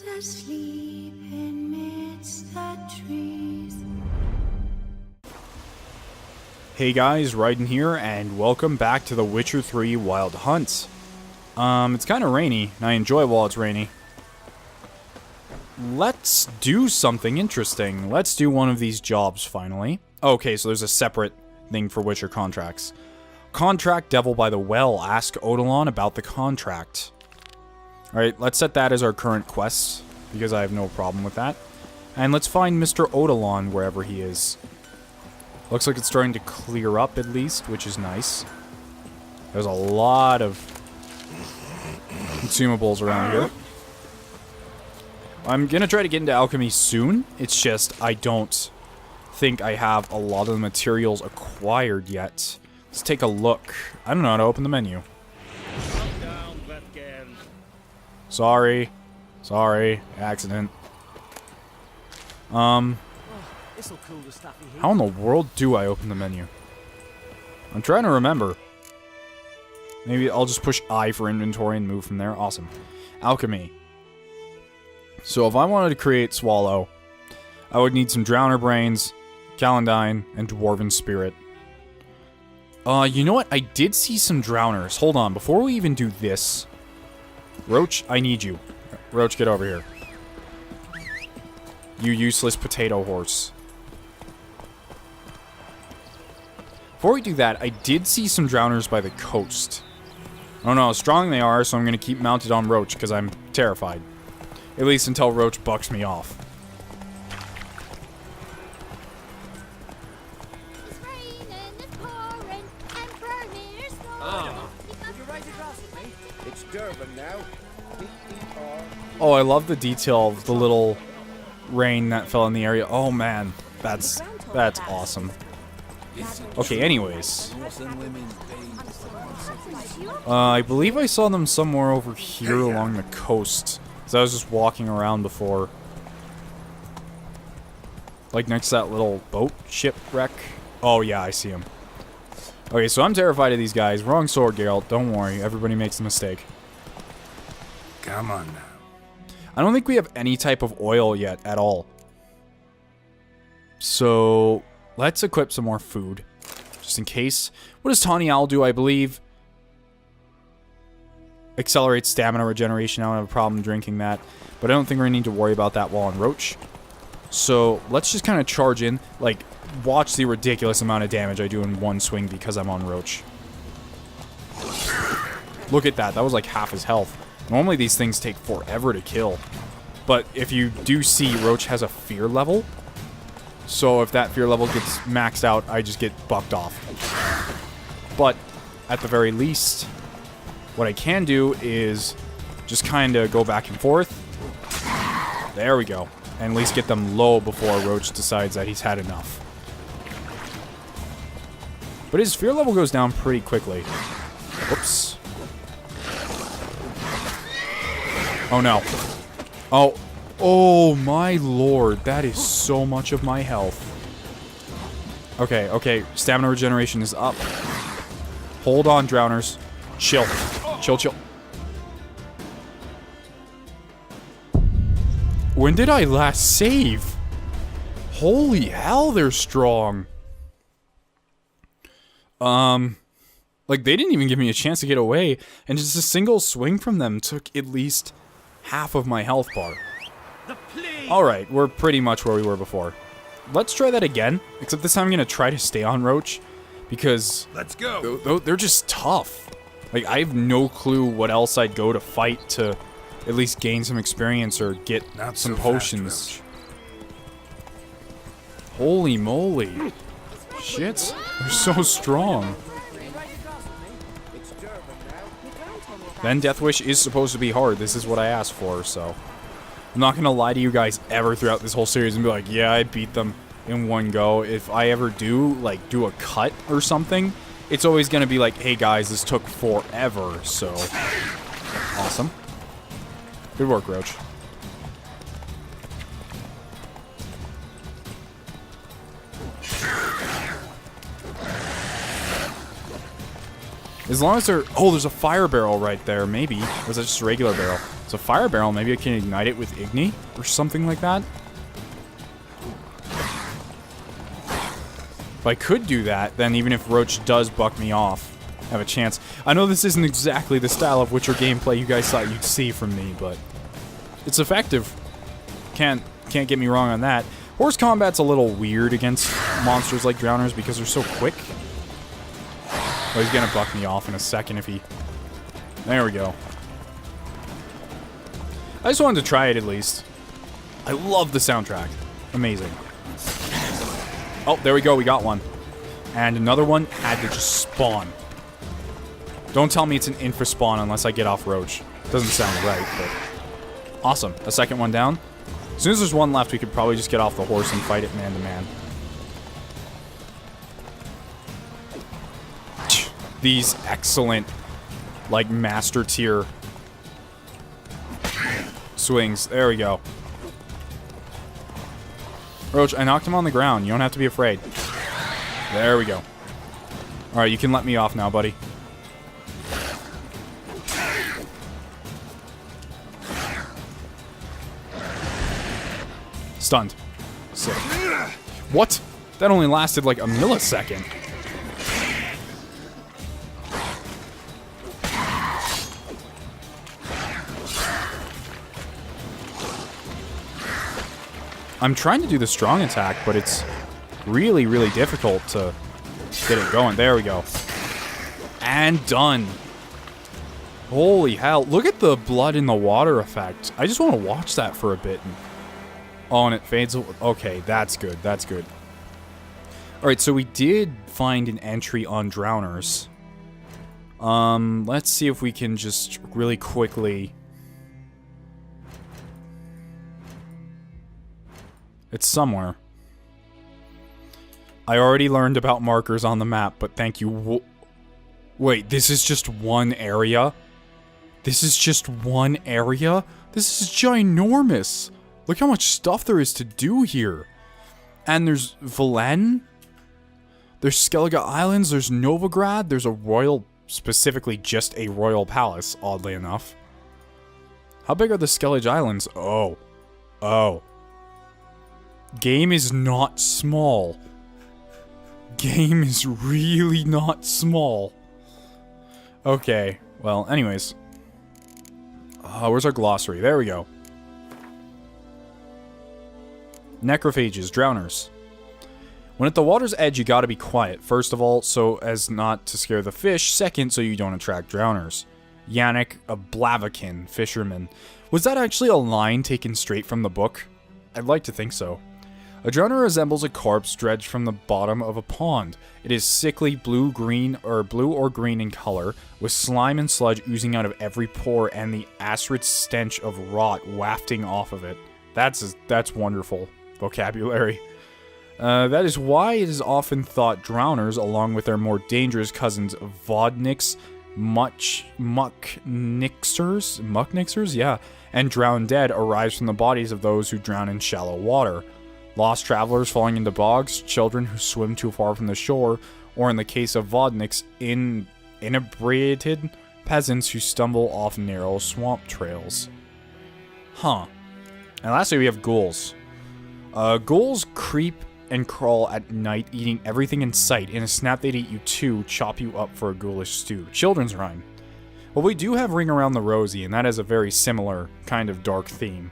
Who's asleep amidst the trees? Hey guys, Raiden here, and welcome back to The Witcher 3 Wild Hunt. It's kind of rainy, and I enjoy while it's rainy. Let's do something interesting. Let's do one of these jobs, finally. Okay, so there's a separate thing for Witcher contracts. Contract Devil by the Well. Ask Odilon about the contract. Alright, let's set that as our current quest, because I have no problem with that. And let's find Mr. Odilon wherever he is. Looks like it's starting to clear up, at least, which is nice. There's a lot of consumables around here. I'm gonna try to get into alchemy soon. It's just, I don't think I have a lot of the materials acquired yet. Let's take a look. I don't know how to open the menu. Sorry. Sorry. Accident. How in the world do I open the menu? I'm trying to remember. Maybe I'll just push I for inventory and move from there. Awesome. Alchemy. So if I wanted to create Swallow, I would need some Drowner Brains, Calendine, and Dwarven Spirit. You know what? I did see some Drowners. Hold on. Before we even do this... Roach, I need you. Roach, get over here. You useless potato horse. Before we do that, I did see some Drowners by the coast. I don't know how strong they are, so I'm going to keep mounted on Roach, because I'm terrified. At least until Roach bucks me off. Oh, I love the detail of the little rain that fell in the area. Oh man, that's awesome. Okay, anyways. I believe I saw them somewhere over here along the coast. Because I was just walking around before. Like next to that little boat shipwreck. Oh yeah, I see them. Okay, so I'm terrified of these guys. Wrong sword, Geralt. Don't worry, everybody makes a mistake. Come on now. I don't think we have any type of oil yet at all. So, let's equip some more food. Just in case. What does Tawny Owl do, I believe? Accelerates stamina regeneration. I don't have a problem drinking that. But I don't think we're going to need to worry about that while on Roach. So, let's just kind of charge in. Like, watch the ridiculous amount of damage I do in one swing because I'm on Roach. Look at that. That was like half his health. Normally these things take forever to kill. But if you do see, Roach has a fear level. So if that fear level gets maxed out, I just get bucked off. But at the very least, what I can do is just kind of go back and forth. There we go. And at least get them low before Roach decides that he's had enough. But his fear level goes down pretty quickly. Whoops. Oh no. Oh my lord. That is so much of my health. Okay, okay. Stamina regeneration is up. Hold on, Drowners. Chill. Chill, chill. When did I last save? Holy hell, they're strong. Like, they didn't even give me a chance to get away, and just a single swing from them took at least half of my health bar. Alright, we're pretty much where we were before. Let's try that again, except this time I'm going to try to stay on Roach, because let's go. They're just tough. Like, I have no clue what else I'd go to fight to at least gain some experience or get some potions. Holy moly. Shit, they're so strong. Then Death Wish is supposed to be hard. This is what I asked for, so... I'm not gonna lie to you guys ever throughout this whole series and be like, yeah, I beat them in one go. If I ever do, like, do a cut or something, it's always gonna be like, hey guys, this took forever, so... Awesome. Good work, Roach. As long as they're... Oh, there's a fire barrel right there, maybe. Or is that just a regular barrel? It's a fire barrel. Maybe I can ignite it with Igni or something like that. If I could do that, then even if Roach does buck me off, I have a chance. I know this isn't exactly the style of Witcher gameplay you guys thought you'd see from me, but it's effective. Can't get me wrong on that. Horse combat's a little weird against monsters like Drowners because they're so quick. Oh, he's gonna buck me off in a second if he... There we go. I just wanted to try it at least. I love the soundtrack. Amazing. Oh, there we go. We got one. And another one had to just spawn. Don't tell me it's an infra spawn unless I get off Roach. Doesn't sound right, but... Awesome. A second one down. As soon as there's one left, we could probably just get off the horse and fight it man to man. These excellent, like, master tier swings. There we go. Roach, I knocked him on the ground. You don't have to be afraid. There we go. Alright, you can let me off now, buddy. Stunned. Sick. What? That only lasted like a millisecond. I'm trying to do the strong attack, but it's really, really difficult to get it going. There we go. And done. Holy hell. Look at the blood in the water effect. I just want to watch that for a bit. Oh, and it fades. Okay, that's good. That's good. Alright, so we did find an entry on Drowners. Let's see if we can just really quickly... It's somewhere. I already learned about markers on the map, but thank you. Wait, this is just one area? This is just one area? This is ginormous. Look how much stuff there is to do here. And there's Velen. There's Skellige Islands. There's Novigrad. There's a royal, specifically just a royal palace, oddly enough. How big are the Skellige Islands? Oh. Oh. Game is not small. Game is really not small. Okay. Well, anyways. Where's our glossary? There we go. Necrophages, Drowners. When at the water's edge, you gotta be quiet. First of all, so as not to scare the fish. Second, so you don't attract Drowners. Yannick, a Blaviken, fisherman. Was that actually a line taken straight from the book? I'd like to think so. A Drowner resembles a corpse dredged from the bottom of a pond. It is sickly blue or green in color, with slime and sludge oozing out of every pore and the acrid stench of rot wafting off of it. That's wonderful vocabulary. That is why it is often thought Drowners, along with their more dangerous cousins Vodniks, Mucknixers, yeah, and Drowned Dead, arise from the bodies of those who drown in shallow water. Lost travelers falling into bogs, children who swim too far from the shore, or in the case of Vodniks, inebriated peasants who stumble off narrow swamp trails. Huh. And lastly, we have ghouls. Ghouls creep and crawl at night, eating everything in sight. In a snap, they'd eat you too, chop you up for a ghoulish stew. Children's rhyme. Well, we do have Ring Around the Rosie, and that has a very similar kind of dark theme.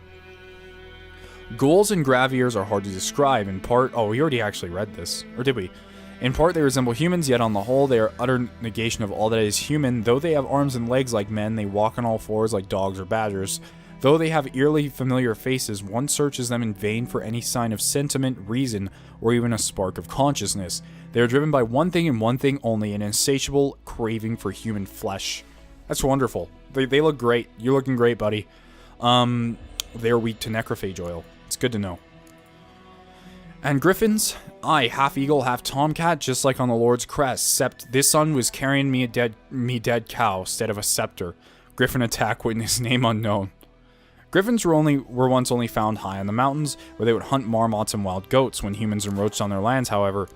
Ghouls and Graviers are hard to describe. In part... Oh, we already actually read this. Or did we? In part, they resemble humans, yet on the whole, they are utter negation of all that is human. Though they have arms and legs like men, they walk on all fours like dogs or badgers. Though they have eerily familiar faces, one searches them in vain for any sign of sentiment, reason, or even a spark of consciousness. They are driven by one thing and one thing only, an insatiable craving for human flesh. That's wonderful. They look great. You're looking great, buddy. They're weak to necrophage oil. It's good to know. And griffins? Aye, half eagle, half tomcat, just like on the Lord's crest, except this one was carrying me dead cow instead of a scepter. Griffin attack witness name unknown. Griffins were once only found high on the mountains, where they would hunt marmots and wild goats when humans encroached on their lands, however.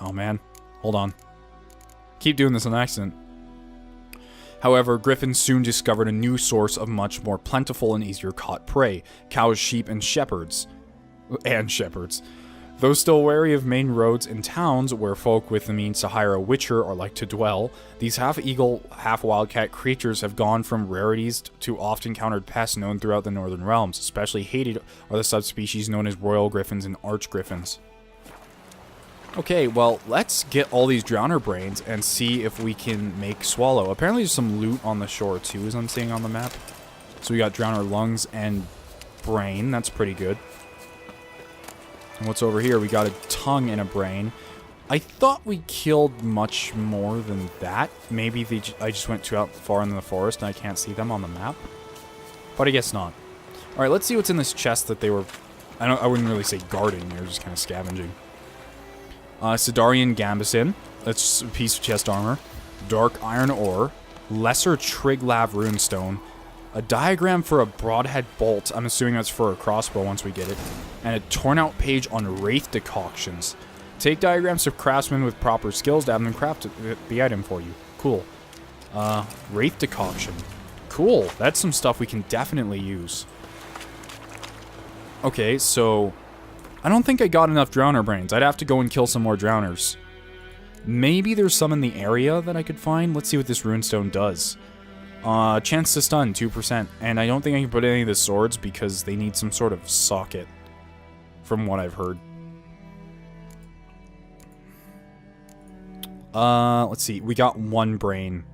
Oh man, hold on. Keep doing this on accident. However, griffins soon discovered a new source of much more plentiful and easier caught prey: cows, sheep, and shepherds. Though still wary of main roads and towns where folk with the means to hire a witcher are like to dwell, these half-eagle, half-wildcat creatures have gone from rarities to oft-encountered pests known throughout the northern realms. Especially hated are the subspecies known as royal griffins and arch griffins. Okay, well, let's get all these drowner brains and see if we can make swallow. Apparently there's some loot on the shore too, as I'm seeing on the map. So we got drowner lungs and brain. That's pretty good. And what's over here? We got a tongue and a brain. I thought we killed much more than that. Maybe I just went too out far in the forest and I can't see them on the map. But I guess not. Alright, let's see what's in this chest that they were... I wouldn't really say guarding. They were just kind of scavenging. Sidarian Gambison. That's a piece of chest armor. Dark iron ore. Lesser Triglav runestone. A diagram for a broadhead bolt. I'm assuming that's for a crossbow once we get it. And a torn out page on wraith decoctions. Take diagrams of craftsmen with proper skills to have them craft the item for you. Cool. Wraith decoction. Cool. That's some stuff we can definitely use. Okay, so... I don't think I got enough drowner brains. I'd have to go and kill some more drowners. Maybe there's some in the area that I could find. Let's see what this runestone does. Chance to stun, 2%. And I don't think I can put any of the swords because they need some sort of socket. From what I've heard. Let's see. We got one brain.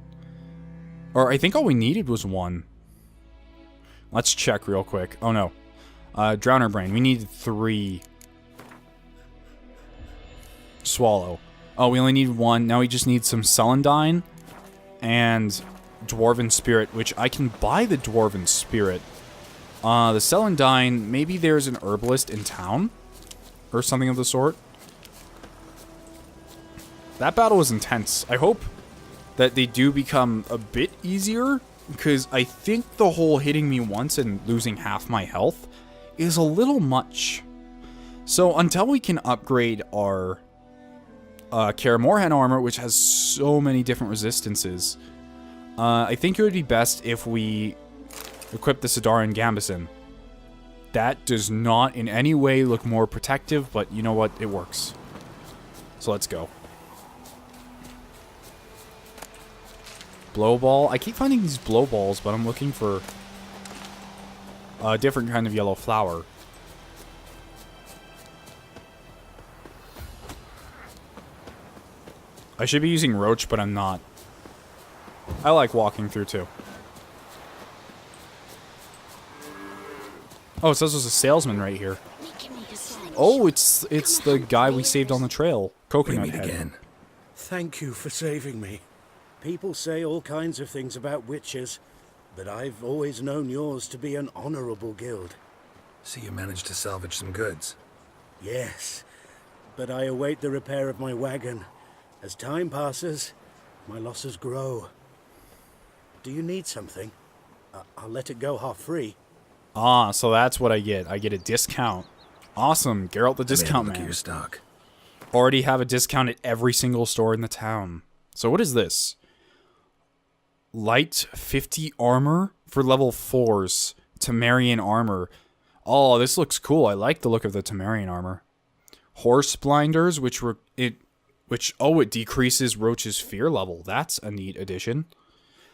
Or I think all we needed was one. Let's check real quick. Oh no. Drowner brain. We needed 3. Swallow. Oh, we only need 1. Now we just need some celandine and dwarven spirit, which I can buy the dwarven spirit. The celandine, maybe there's an herbalist in town or something of the sort. That battle was intense. I hope that they do become a bit easier, because I think the whole hitting me once and losing half my health is a little much. So until we can upgrade our Kaer Morhen armor, which has so many different resistances, I think it would be best if we equip the Sidarian Gambison. That does not in any way look more protective, but you know what? It works. So let's go. Blow ball. I keep finding these blow balls, but I'm looking for a different kind of yellow flower. I should be using roach, but I'm not. I like walking through too. Oh, it says there's a salesman right here. Oh, it's the guy we saved on the trail. Coconut Head. Again. Thank you for saving me. People say all kinds of things about witches, but I've always known yours to be an honorable guild. So you managed to salvage some goods. Yes, but I await the repair of my wagon. As time passes, my losses grow. Do you need something? I'll let it go half free. Ah, so that's what I get. I get a discount. Awesome, Geralt the discount Look at man. your stock. Already have a discount at every single store in the town. So what is this? Light 50 armor for level 4s. Temerian armor. Oh, this looks cool. I like the look of the Temerian armor. Horse blinders, it decreases Roach's fear level. That's a neat addition.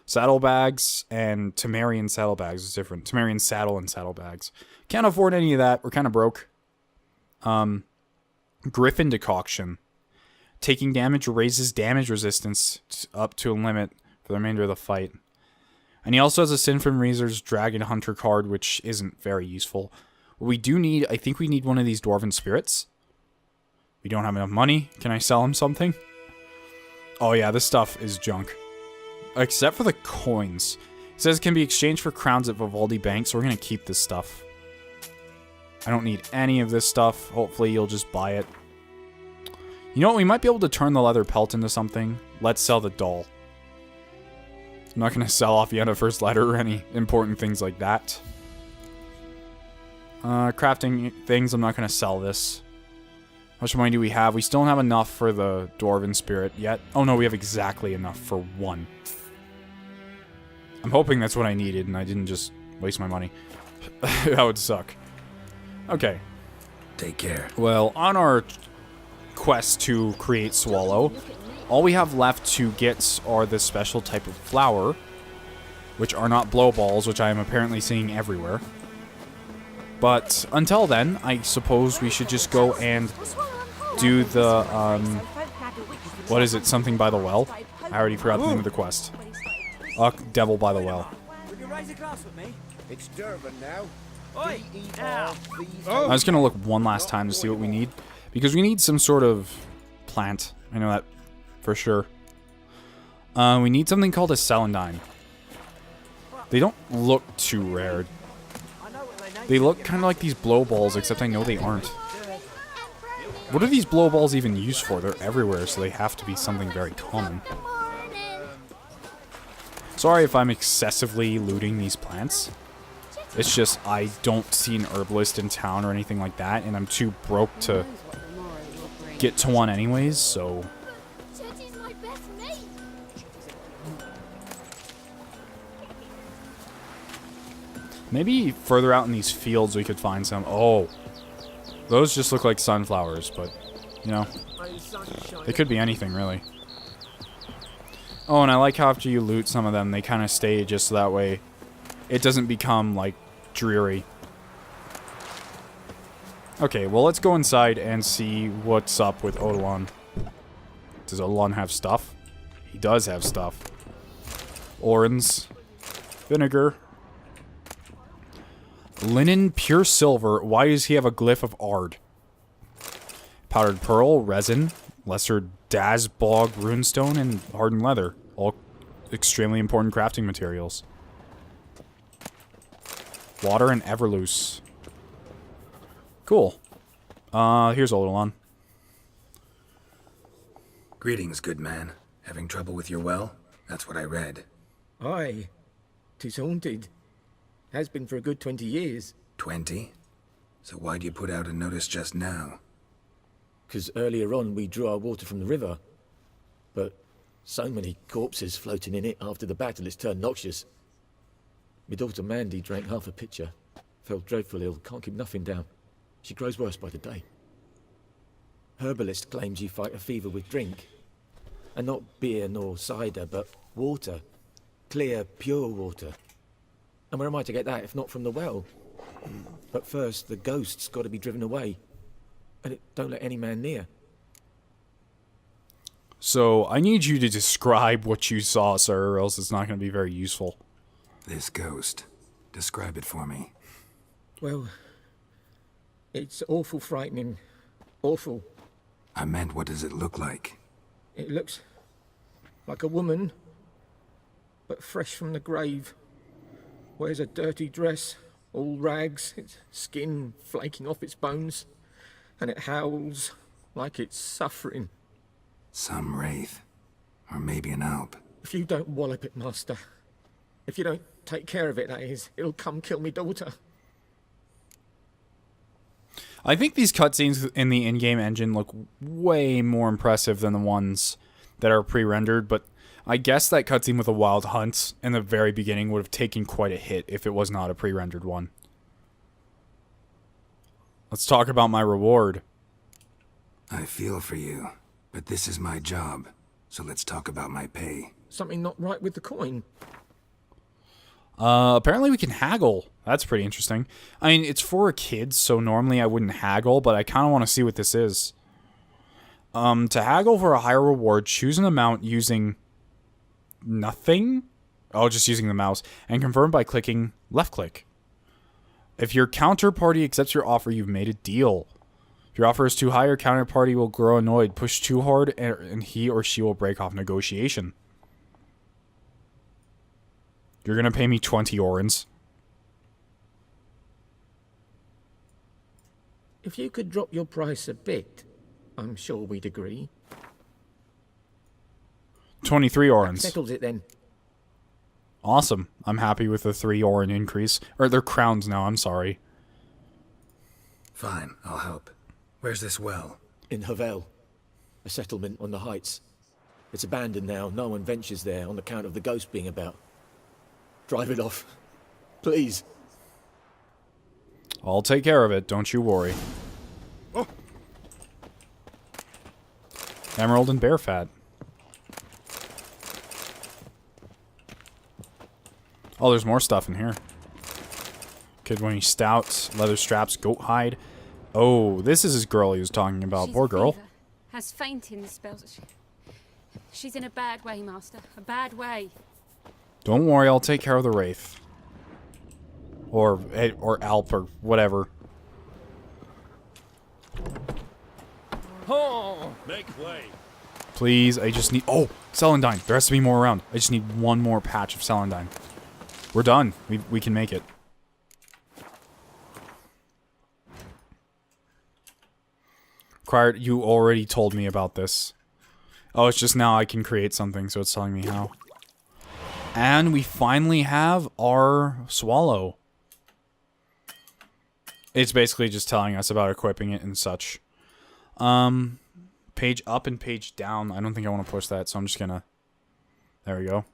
Saddlebags and Temerian saddlebags is different. Temerian saddle and saddlebags. Can't afford any of that. We're kind of broke. Griffin decoction. Taking damage raises damage resistance up to a limit for the remainder of the fight. And he also has a Sin from Razor's Dragon Hunter card, which isn't very useful. What we do need, I think we need one of these Dwarven Spirits. We don't have enough money. Can I sell him something? Oh yeah, this stuff is junk. Except for the coins. It says it can be exchanged for crowns at Vivaldi Bank, so we're going to keep this stuff. I don't need any of this stuff. Hopefully you'll just buy it. You know what? We might be able to turn the leather pelt into something. Let's sell the doll. I'm not going to sell off Yenna First Letter or any important things like that. Crafting things, I'm not going to sell this. How much money do we have? We still don't have enough for the Dwarven Spirit yet. Oh no, we have exactly enough for 1. I'm hoping that's what I needed and I didn't just waste my money. That would suck. Okay. Take care. Well, on our quest to create Swallow, all we have left to get are this special type of flower, which are not blow balls, which I am apparently seeing everywhere. But until then, I suppose we should just go and do the, what is it, something by the well? I already forgot the name of the quest. Devil by the well. Would you raise a glass with me? It's Durban now. Oi! I was going to look one last time to see what we need, because we need some sort of plant. I know that for sure. We need something called a celandine. They don't look too rare. They look kind of like these blow balls, except I know they aren't. What are these blow balls even used for? They're everywhere, so they have to be something very common. Sorry if I'm excessively looting these plants. It's just I don't see an herbalist in town or anything like that, and I'm too broke to get to one anyways, so... Maybe further out in these fields we could find some... Oh! Those just look like sunflowers, but, you know, they could be anything, really. Oh, and I like how after you loot some of them, they kind of stay just so that way it doesn't become, like, dreary. Okay, well, let's go inside and see what's up with Odilon. Does Odilon have stuff? He does have stuff. Orange. Vinegar. Linen, pure silver. Why does he have a glyph of Ard? Powdered pearl, resin, lesser Dazbog runestone, and hardened leather. All extremely important crafting materials. Water and Everloose. Cool. Here's Odilon. Greetings, good man. Having trouble with your well? That's what I read. Aye. 'Tis haunted. Has been for a good 20 years. 20? So why'd you put out a notice just now? 'Cause earlier on we drew our water from the river. But so many corpses floating in it after the battle it's turned noxious. My daughter Mandy drank half a pitcher. Fell dreadful ill, can't keep nothing down. She grows worse by the day. Herbalist claims you fight a fever with drink. And not beer nor cider, but water. Clear, pure water. And where am I to get that if not from the well? But first, the ghost's got to be driven away. And it don't let any man near. So, I need you to describe what you saw, sir, or else it's not going to be very useful. This ghost. Describe it for me. Well, it's awful frightening. Awful. I meant, what does it look like? It looks like a woman, but fresh from the grave. Wears a dirty dress, all rags, its skin flaking off its bones, and it howls like it's suffering. Some wraith. Or maybe an alp. If you don't wallop it, Master, if you don't take care of it, that is, it'll come kill me daughter. I think these cutscenes in the in-game engine look way more impressive than the ones that are pre-rendered, but I guess that cutscene with the wild hunts in the very beginning would have taken quite a hit if it was not a pre-rendered one. Let's talk about my reward. I feel for you, but this is my job, so let's talk about my pay. Something not right with the coin. Apparently we can haggle. That's pretty interesting. I mean, it's for kids, so normally I wouldn't haggle, but I kind of want to see what this is. To haggle for a higher reward, choose an amount using nothing? Oh, just using the mouse. And confirm by clicking left click. If your counterparty accepts your offer, you've made a deal. If your offer is too high, your counterparty will grow annoyed. Push too hard, and he or she will break off negotiation. You're going to pay me 20 orens. If you could drop your price a bit, I'm sure we'd agree. 23 orens. Settles it then. Awesome. I'm happy with the 3 oren increase. Or they're crowns now, I'm sorry. Fine, I'll help. Where's this well? In Havel, a settlement on the heights. It's abandoned now. No one ventures there on account of the ghost being about. Drive it off. Please. I'll take care of it, don't you worry. Emerald and bear fat. Oh, there's more stuff in here. Kidwinny stout, leather straps, goat hide. Oh, this is his girl he was talking about. She's Poor a girl. fever, has fainting spells. She's in a bad way, Master. A bad way. Don't worry, I'll take care of the wraith. Or Alp or whatever. Oh, make way. Please, I just need... Oh, Celandine. There has to be more around. I just need one more patch of Celandine. We're done. We can make it. Cried, you already told me about this. Oh, it's just now I can create something, so it's telling me how. And we finally have our swallow. It's basically just telling us about equipping it and such. Page up and page down. I don't think I want to push that, so I'm just gonna... There we go.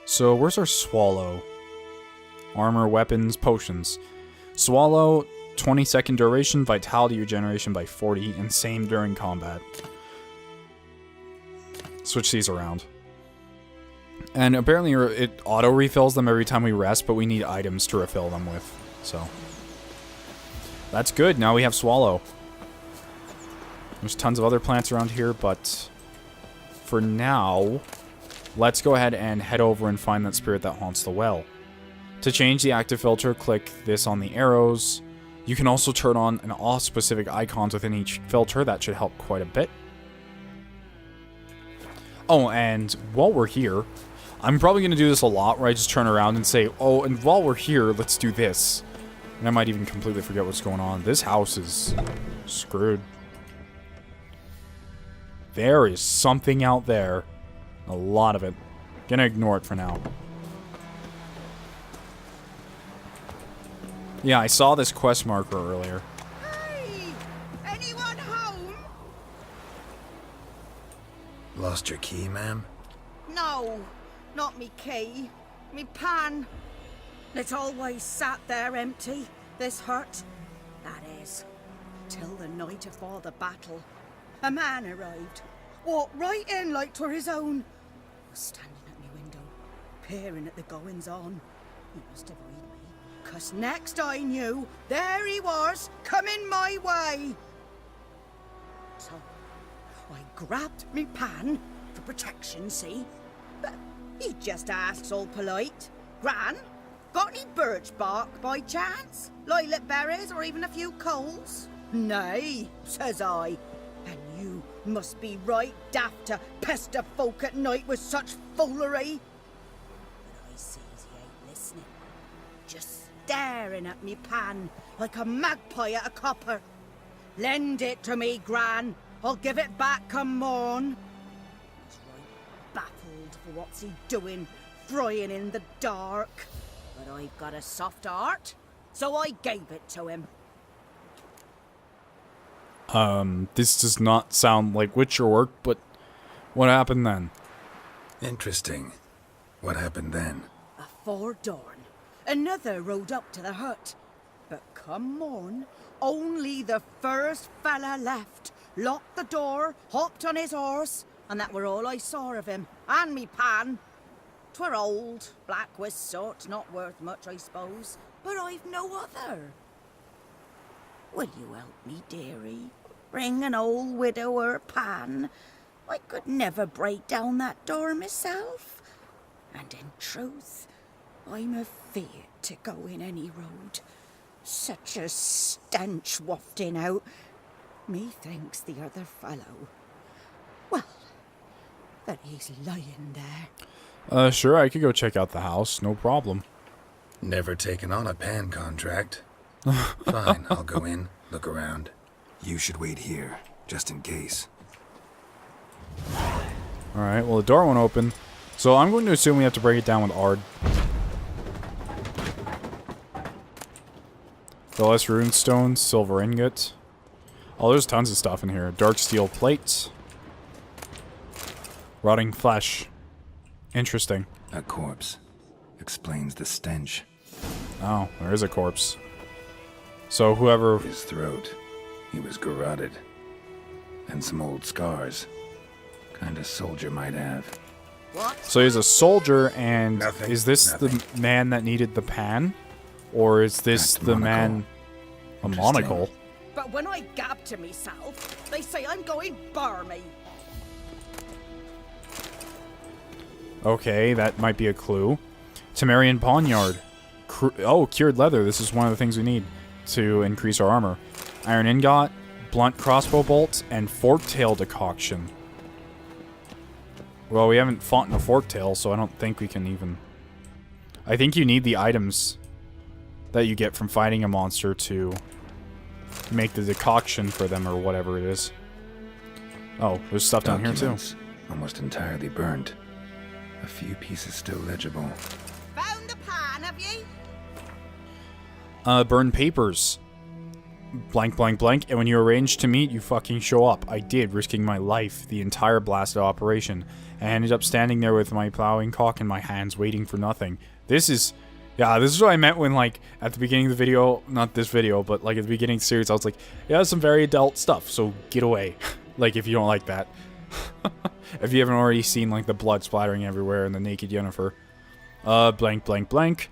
So, where's our swallow? Armor, weapons, potions. Swallow, 20-second duration, vitality regeneration by 40, and same during combat. Switch these around. And apparently it auto-refills them every time we rest, but we need items to refill them with, so... That's good, now we have Swallow. There's tons of other plants around here, but... For now... Let's go ahead and head over and find that spirit that haunts the well. To change the active filter, click this on the arrows. You can also turn on and off specific icons within each filter. That should help quite a bit. Oh, and while we're here, I'm probably going to do this a lot where I just turn around and say, oh, and while we're here, let's do this. And I might even completely forget what's going on. This house is screwed. There is something out there. A lot of it. Gonna ignore it for now. Yeah, I saw this quest marker earlier. Hey! Anyone home? Lost your key, ma'am? No, not me key. Me pan. It's always sat there empty, this hut. That is, till the night afore the battle. A man arrived. Walked right in like 'twere his own. Was standing at me window, peering at the goings-on. He must have read me, 'cause next I knew, there he was, coming my way. So, I grabbed me pan, for protection, see? But he just asks all polite, Gran, got any birch bark by chance? Lilac berries or even a few coals? Nay, says I. And you must be right daft to pester folk at night with such foolery. But I sees he ain't listening. Just staring at me pan like a magpie at a copper. Lend it to me, Gran. I'll give it back come morn. He's right baffled for what's he doing, frying in the dark. But I've got a soft heart, so I gave it to him. This does not sound like Witcher work, but what happened then? Interesting. What happened then? Afore dawn, another rode up to the hut. But come morn, only the first fella left, locked the door, hopped on his horse, and that were all I saw of him, and me pan. 'Twere old, black with soot, not worth much, I suppose, but I've no other. Will you help me, dearie? Bring an old widower pan. I could never break down that door myself. And in truth, I'm afeard to go in any road. Such a stench wafting out. Methinks the other fellow, well, that he's lying there. Sure, I could go check out the house, no problem. Never taken on a pan contract. Fine, I'll go in, look around. You should wait here, just in case. Alright, well the door won't open. So I'm going to assume we have to break it down with Ard. The less runestone, silver ingot. Oh, there's tons of stuff in here. Dark steel plate. Rotting flesh. Interesting. A corpse. Explains the stench. Oh, there is a corpse. So whoever... His throat. He was garroted. And some old scars. Kind of soldier might have. What? So he's a soldier, and Nothing, is this nothing. the man that needed the pan? Or is this That's the monocle. man... A Interesting. monocle? But when I gab to myself, they say I'm going barmy. Okay, that might be a clue. Temerian Poniard. Cured leather. This is one of the things we need to increase our armor. Iron ingot, blunt crossbow bolts, and fork-tail decoction. Well, we haven't fought in a fork-tail, so I don't think we can even... I think you need the items that you get from fighting a monster to make the decoction for them, or whatever it is. Oh, there's stuff down here, too. Documents, almost entirely burned. A few pieces still legible. Found the pan, have ye? Burn papers. Blank, blank, blank. And when you arrange to meet, you fucking show up. I did, risking my life the entire blasted operation. I ended up standing there with my plowing cock in my hands, waiting for nothing. This is... Yeah, this is what I meant when, like, at the beginning of the video... Not this video, but, like, at the beginning of the series, I was like, yeah, some very adult stuff, so get away. Like, if you don't like that. If you haven't already seen, like, the blood splattering everywhere and the naked Yennefer. Blank, blank, blank.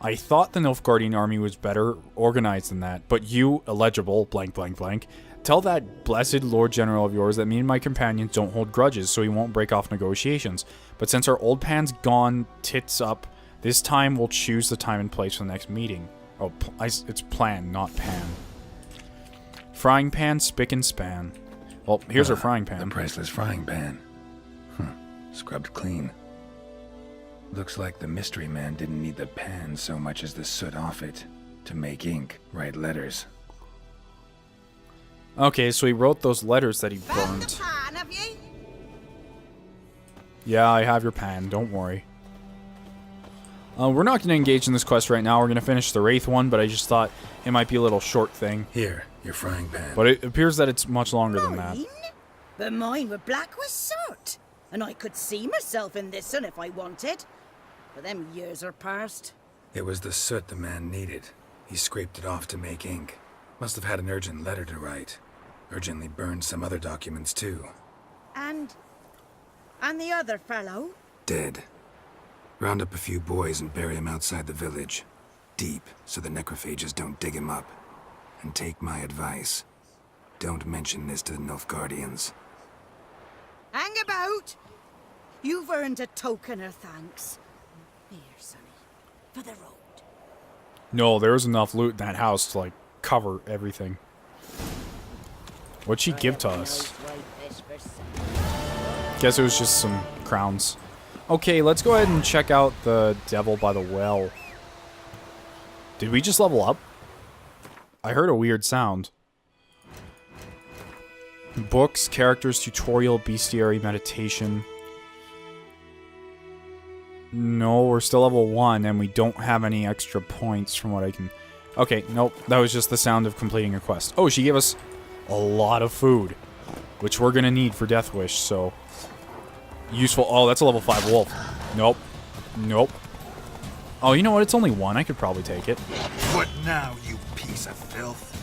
I thought the Nilfgaardian army was better organized than that, but you, illegible, blank, blank, blank, tell that blessed Lord General of yours that me and my companions don't hold grudges, so he won't break off negotiations. But since our old pan's gone tits up, this time we'll choose the time and place for the next meeting. Oh, it's plan, not pan. Frying pan, spick and span. Well, here's our frying pan. The priceless frying pan. Scrubbed clean. Looks like the mystery man didn't need the pan so much as the soot off it to make ink, write letters. Okay, so he wrote those letters that he Found the burned. pan, have ye? Yeah, I have your pan, don't worry. We're not going to engage in this quest right now. We're going to finish the Wraith one, but I just thought it might be a little short thing. Here, your frying pan. But it appears that it's much longer than that. Mine? But mine were black with soot. And I could see myself in this one if I wanted. But them years are past. It was the soot the man needed. He scraped it off to make ink. Must have had an urgent letter to write. Urgently burned some other documents too. And the other fellow? Dead. Round up a few boys and bury him outside the village. Deep, so the necrophages don't dig him up. And take my advice. Don't mention this to the Nilfgaardians. Hang about! You've earned a token of thanks. Here, sonny, for the road. No, there's enough loot in that house to, like, cover everything. What'd she give to us? Guess it was just some crowns. Okay, let's go ahead and check out the Devil by the Well. Did we just level up? I heard a weird sound. Books, characters, tutorial, bestiary, meditation. No, we're still level 1, and we don't have any extra points from what I can... Okay, nope, that was just the sound of completing a quest. Oh, she gave us a lot of food, which we're gonna need for Death Wish, so... Useful. Oh, that's a level 5 wolf. Nope. Nope. Oh, you know what? It's only 1. I could probably take it. What now, you piece of filth?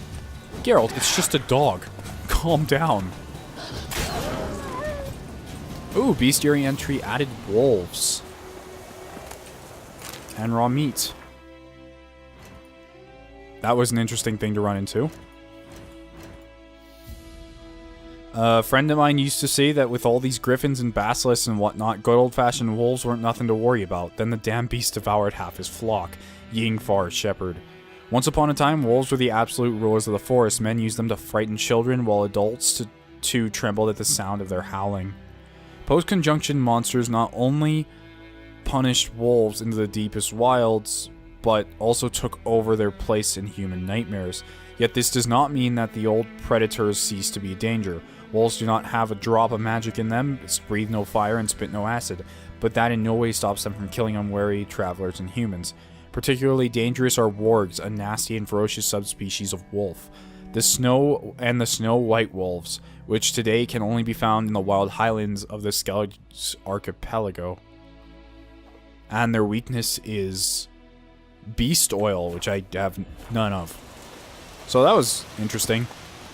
Geralt, it's just a dog. Calm down. Ooh, bestiary entry added wolves. And raw meat. That was an interesting thing to run into. A friend of mine used to say that with all these griffins and basilisks and whatnot, good old-fashioned wolves weren't nothing to worry about. Then the damn beast devoured half his flock. Yingfar shepherd. Once upon a time, wolves were the absolute rulers of the forest. Men used them to frighten children, while adults too trembled at the sound of their howling. Post-conjunction monsters not only punished wolves into the deepest wilds, but also took over their place in human nightmares. Yet this does not mean that the old predators cease to be a danger. Wolves do not have a drop of magic in them, breathe no fire, and spit no acid, but that in no way stops them from killing unwary travelers and humans. Particularly dangerous are wargs, a nasty and ferocious subspecies of wolf. The snow white wolves, which today can only be found in the wild highlands of the Skellige archipelago. And their weakness is beast oil, which I have none of. So that was interesting.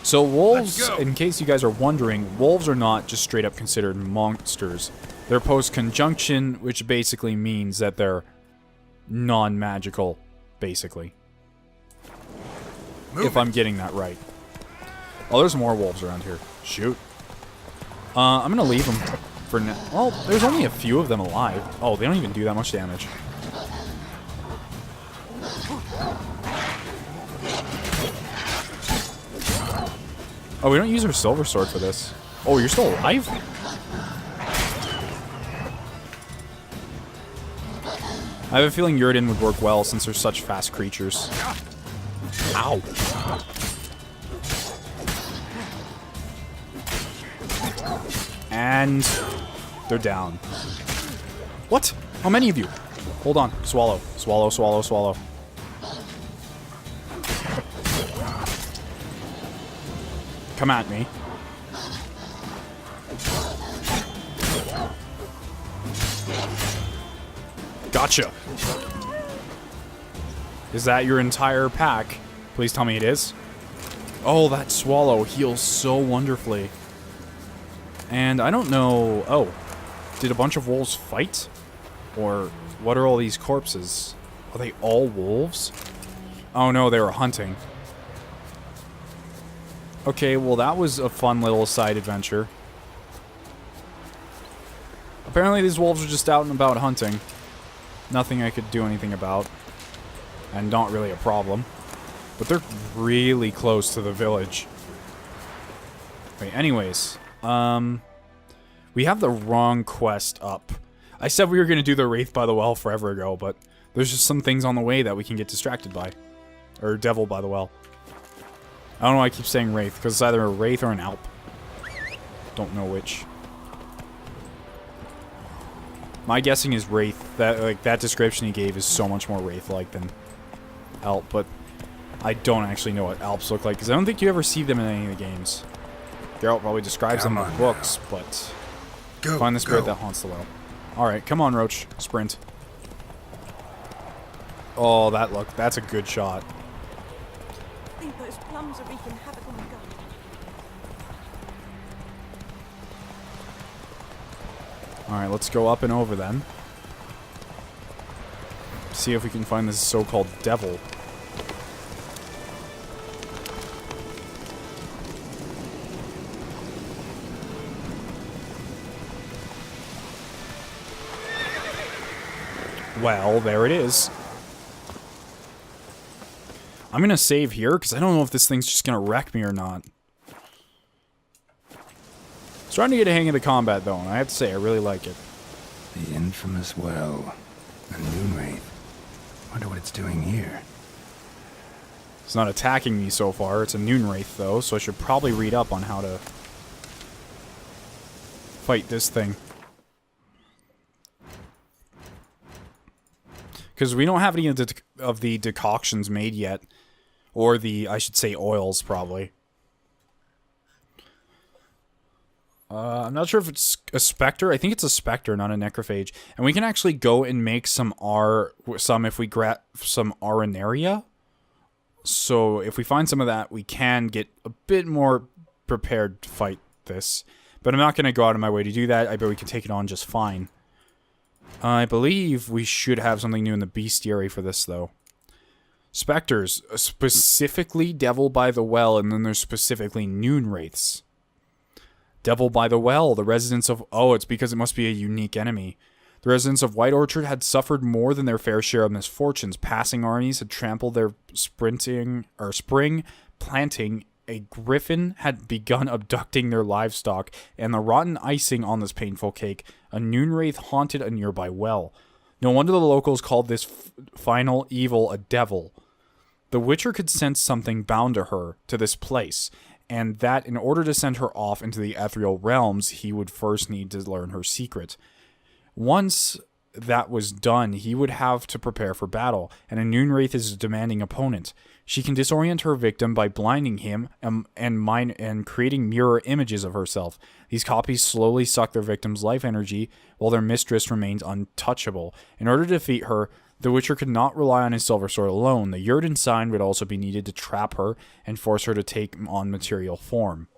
So wolves, in case you guys are wondering, wolves are not just straight up considered monsters. They're post-conjunction, which basically means that they're non-magical, basically. If I'm getting that right. Oh, there's more wolves around here. Shoot. I'm gonna leave them for now. Well, there's only a few of them alive. Oh, they don't even do that much damage. Oh, we don't use our silver sword for this. Oh, you're still alive? I have a feeling Yrden would work well since they're such fast creatures. Ow. And they're down. What? How many of you? Hold on. Swallow. Swallow, swallow, swallow. Come at me. Gotcha. Is that your entire pack? Please tell me it is. Oh, that swallow heals so wonderfully. And I don't know... Oh. Did a bunch of wolves fight? Or what are all these corpses? Are they all wolves? Oh no, they were hunting. Okay, well that was a fun little side adventure. Apparently these wolves are just out and about hunting. Nothing I could do anything about. And not really a problem. But they're really close to the village. Okay, anyways. We have the wrong quest up. I said we were going to do the Wraith by the Well forever ago, but there's just some things on the way that we can get distracted by. Or Devil by the Well. I don't know why I keep saying Wraith, because it's either a Wraith or an Alp. Don't know which. My guessing is Wraith. That description he gave is so much more Wraith-like than Alp, but I don't actually know what Alps look like, because I don't think you ever see them in any of the games. Geralt probably describes them in the books, but find the spirit that haunts the well. Alright, come on, Roach. Sprint. Oh, that's a good shot. I think those plums are wreaking havoc on the garden. Alright, let's go up and over then. See if we can find this so-called devil. Well, there it is. I'm gonna save here, because I don't know if this thing's just gonna wreck me or not. Starting to get a hang of the combat, though, and I have to say, I really like it. The infamous well. A moon wraith. Wonder what it's doing here. It's not attacking me so far. It's a Noon Wraith, though, so I should probably read up on how to fight this thing. Because we don't have any of the decoctions made yet. Or the, I should say, oils, probably. I'm not sure if it's a Spectre. I think it's a Spectre, not a Necrophage. And we can actually go and make some if we grab some Arenaria. So if we find some of that, we can get a bit more prepared to fight this. But I'm not going to go out of my way to do that. I bet we can take it on just fine. I believe we should have something new in the bestiary for this, though. Spectres, specifically Devil by the Well, and then there's specifically Noon Wraiths. Devil by the Well, the residents of... Oh, it's because it must be a unique enemy. The residents of White Orchard had suffered more than their fair share of misfortunes. Passing armies had trampled their spring planting. A griffin had begun abducting their livestock, and the rotten icing on this painful cake, a Noon Wraith haunted a nearby well. No wonder the locals called this final evil a devil. The Witcher could sense something bound to her, to this place, and that in order to send her off into the ethereal realms, he would first need to learn her secret. Once that was done, he would have to prepare for battle, and a Noonwraith is a demanding opponent. She can disorient her victim by blinding him and creating mirror images of herself. These copies slowly suck their victim's life energy, while their mistress remains untouchable. In order to defeat her, the Witcher could not rely on his silver sword alone. The Yrden sign would also be needed to trap her and force her to take on material form.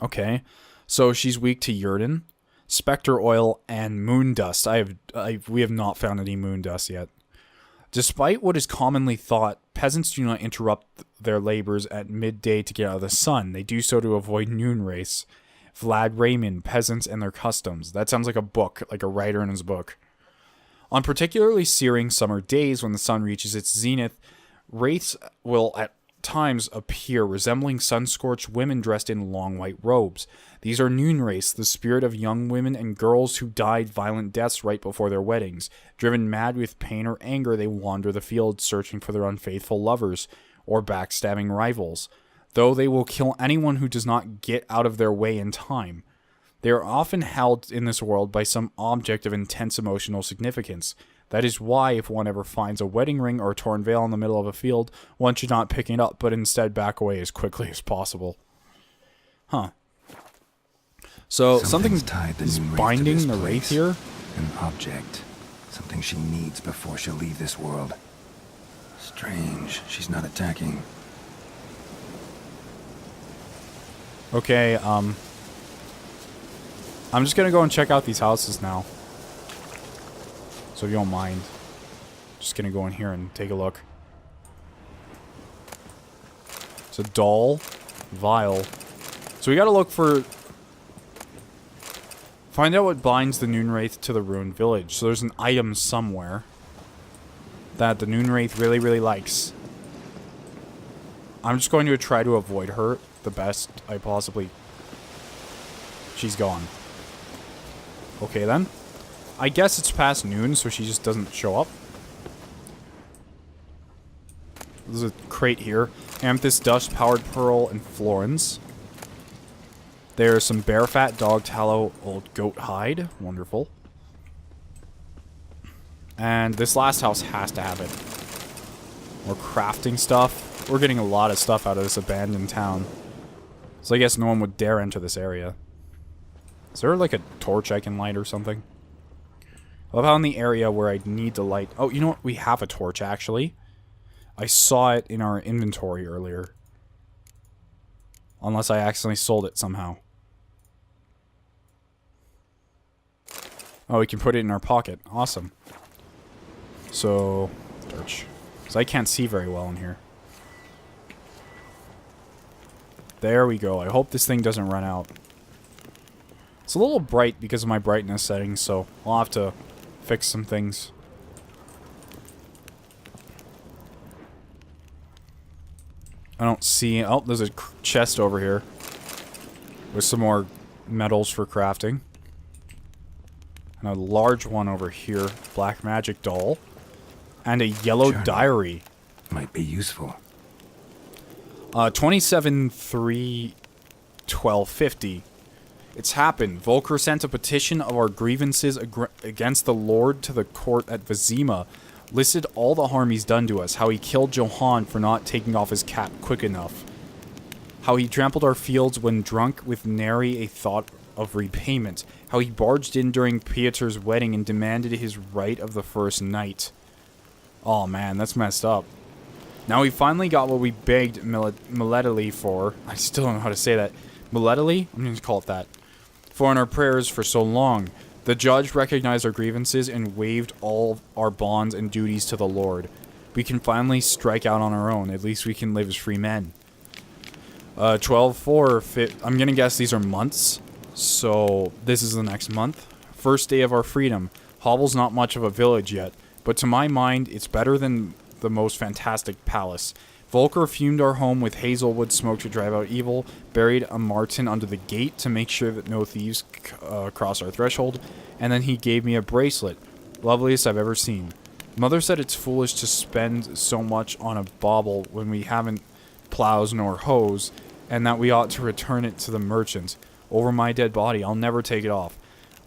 Okay, so she's weak to Yrden, Spectre Oil, and Moon Dust. We have not found any Moon Dust yet. Despite what is commonly thought, peasants do not interrupt their labors at midday to get out of the sun. They do so to avoid Noonwraiths. Vlad Raymond, Peasants and Their Customs. That sounds like a book, like a writer in his book. On particularly searing summer days when the sun reaches its zenith, wraiths will at times appear resembling sun-scorched women dressed in long white robes. These are Noonwraiths, the spirit of young women and girls who died violent deaths right before their weddings. Driven mad with pain or anger, they wander the fields searching for their unfaithful lovers or backstabbing rivals, though they will kill anyone who does not get out of their way in time. They are often held in this world by some object of intense emotional significance. That is why, if one ever finds a wedding ring or a torn veil in the middle of a field, one should not pick it up, but instead back away as quickly as possible. Huh. So, something is binding the wraith here? An object. Something she needs before she'll leave this world. Strange, she's not attacking. Okay, I'm just gonna go and check out these houses now. So if you don't mind, just gonna go in here and take a look. It's a doll, vial. So we gotta look for... Find out what binds the Noonwraith to the ruined village. So there's an item somewhere that the Noonwraith really, really likes. I'm just going to try to avoid her the best I possibly... She's gone. Okay then. I guess it's past noon, so she just doesn't show up. There's a crate here. Amethyst dust, powered pearl, and florins. There's some bear fat, dog tallow, old goat hide. Wonderful. And this last house has to have it. More crafting stuff. We're getting a lot of stuff out of this abandoned town. So I guess no one would dare enter this area. Is there like a torch I can light or something? I love how in the area where I need to light... Oh, you know what? We have a torch, actually. I saw it in our inventory earlier. Unless I accidentally sold it somehow. Oh, we can put it in our pocket. Awesome. So... torch. Because I can't see very well in here. There we go. I hope this thing doesn't run out. It's a little bright because of my brightness settings, so I'll have to fix some things. I don't see... Oh, there's a chest over here. With some more metals for crafting. And a large one over here. Black magic doll. And a yellow diary. Might be useful. 27/3/1250. It's happened. Volker sent a petition of our grievances against the Lord to the court at Vizima. Listed all the harm he's done to us. How he killed Johann for not taking off his cap quick enough. How he trampled our fields when drunk with nary a thought of repayment. How he barged in during Pieter's wedding and demanded his right of the first night. Oh man, that's messed up. Now we finally got what we begged Milletily for. I still don't know how to say that. Milletily? I'm going to call it that. For in our prayers for so long. The judge recognized our grievances and waived all our bonds and duties to the Lord. We can finally strike out on our own. At least we can live as free men. 12/4. I'm going to guess these are months. So this is the next month. First day of our freedom. Hobble's not much of a village yet. But to my mind, it's better than the most fantastic palace. Volker fumed our home with hazelwood smoke to drive out evil, buried a marten under the gate to make sure that no thieves cross our threshold, and then he gave me a bracelet, loveliest I've ever seen. Mother said it's foolish to spend so much on a bauble when we haven't plows nor hoes, and that we ought to return it to the merchant. Over my dead body, I'll never take it off.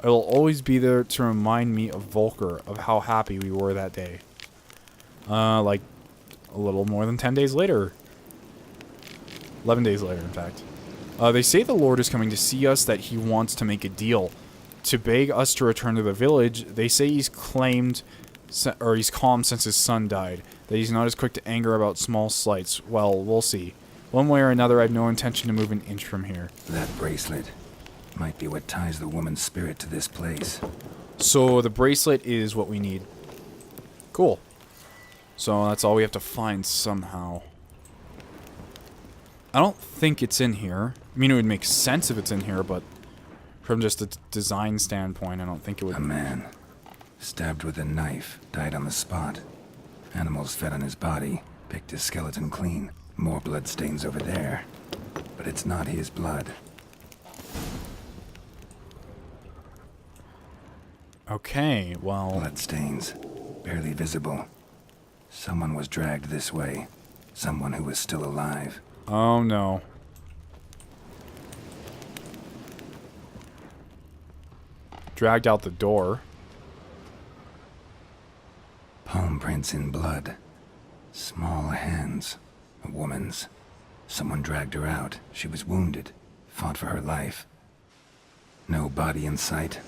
It'll always be there to remind me of Volker, of how happy we were that day. Like, a little more than 10 days later. 11 days later, in fact. They say the Lord is coming to see us, that he wants to make a deal. To beg us to return to the village. They say he's claimed, or he's calm since his son died. That he's not as quick to anger about small slights. Well, we'll see. One way or another, I have no intention to move an inch from here. That bracelet might be what ties the woman's spirit to this place. So the bracelet is what we need. Cool. So that's all we have to find somehow. I don't think it's in here. I mean, it would make sense if it's in here, but from just a design standpoint, I don't think it would. A man, stabbed with a knife, died on the spot. Animals fed on his body, picked his skeleton clean. More blood stains over there. But it's not his blood. Okay, well... Blood stains, barely visible. Someone was dragged this way. Someone who was still alive. Oh no. Dragged out the door. Palm prints in blood. Small hands. A woman's. Someone dragged her out. She was wounded. Fought for her life. No body in sight,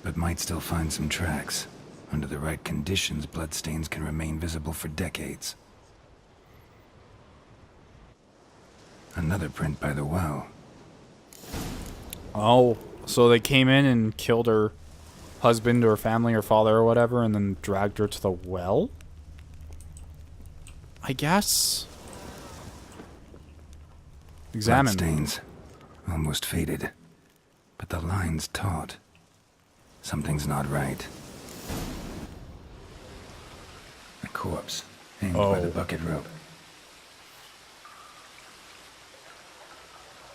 but might still find some tracks. Under the right conditions, bloodstains can remain visible for decades. Another print by the well. Oh, so they came in and killed her husband or family or father or whatever, and then dragged her to the well? I guess. Examine. Bloodstains. Almost faded. But the line's taut. Something's not right. A corpse, hanged by the bucket rope.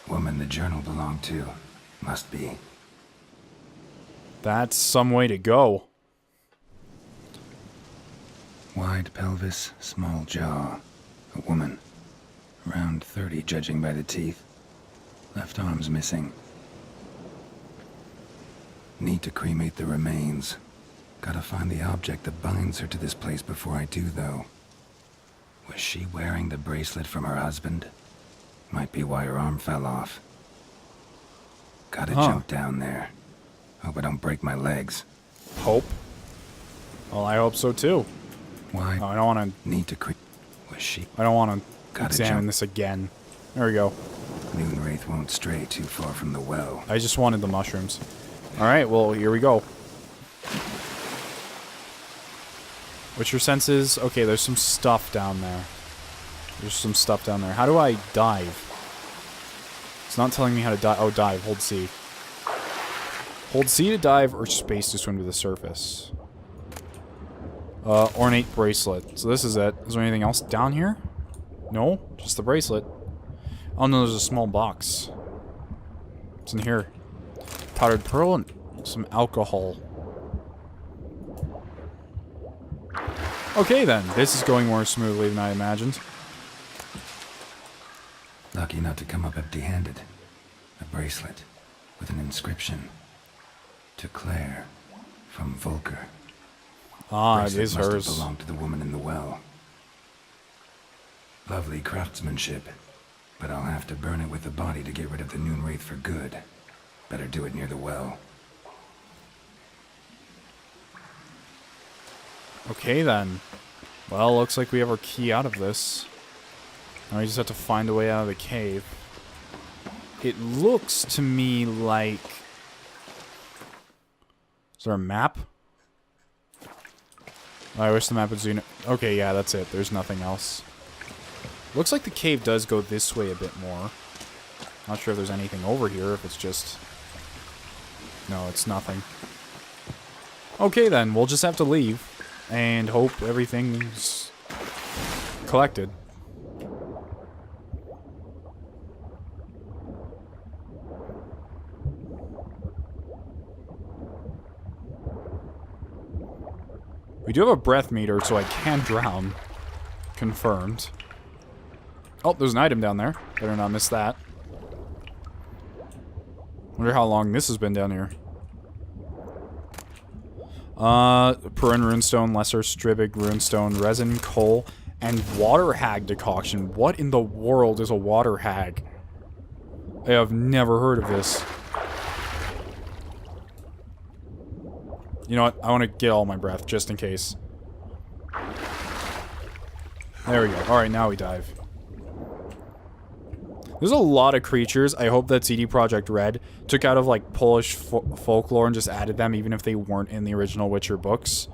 Woman the journal belonged to. Must be. That's some way to go. Wide pelvis, small jaw. A woman. Around 30, judging by the teeth. Left arm's missing. Need to cremate the remains. Gotta find the object that binds her to this place before I do, though. Was she wearing the bracelet from her husband? Might be why her arm fell off. Gotta jump down there. Hope I don't break my legs. Hope? Well, I hope so too. Why? Oh, I don't want to... Need to Was she? I don't want to Gotta examine jump. this again. There we go. Noon Wraith won't stray too far from the well. I just wanted the mushrooms. Alright, well, here we go. What's your sense is? Okay, there's some stuff down there. There's some stuff down there. How do I dive? It's not telling me how to dive. Oh, dive. Hold C. Hold C to dive or space to swim to the surface. Ornate bracelet. So this is it. Is there anything else down here? No? Just the bracelet. Oh no, there's a small box. What's in here? Powdered pearl and some alcohol. Okay then, this is going more smoothly than I imagined. Lucky not to come up empty-handed. A bracelet with an inscription. To Claire, from Volker. Ah, it Bracelet is must hers. have belonged to the woman in the well. Lovely craftsmanship, but I'll have to burn it with the body to get rid of the Noon Wraith for good. Better do it near the well. Okay then. Well, looks like we have our key out of this. Now we just have to find a way out of the cave. It looks to me like... Is there a map? Oh, I wish the map would zoom. Okay, yeah, that's it. There's nothing else. Looks like the cave does go this way a bit more. Not sure if there's anything over here, if it's just... No, it's nothing. Okay then, we'll just have to leave. And hope everything's collected. We do have a breath meter, so I can drown. Confirmed. Oh, there's an item down there. Better not miss that. Wonder how long this has been down here. Purin runestone, lesser stribig runestone, resin, coal, and water hag decoction. What in the world is a water hag? I have never heard of this. You know what? I want to get all my breath, just in case. There we go. Alright, now we dive. There's a lot of creatures I hope that CD Projekt RED took out of, like, Polish folklore and just added them, even if they weren't in the original Witcher books.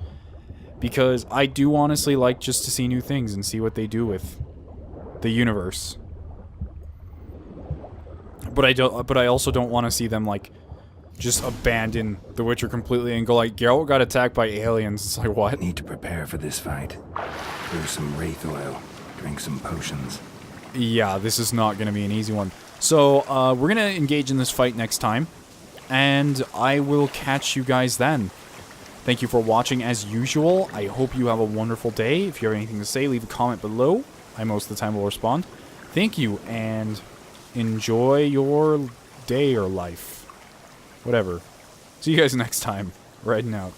Because I do honestly like just to see new things and see what they do with the universe. But I also don't want to see them, like, just abandon The Witcher completely and go like, Geralt got attacked by aliens. It's like, what? Need to prepare for this fight. Brew some wraith oil. Drink some potions. Yeah, this is not going to be an easy one. So, we're going to engage in this fight next time. And I will catch you guys then. Thank you for watching as usual. I hope you have a wonderful day. If you have anything to say, leave a comment below. I most of the time will respond. Thank you, and enjoy your day or life. Whatever. See you guys next time. Riding out.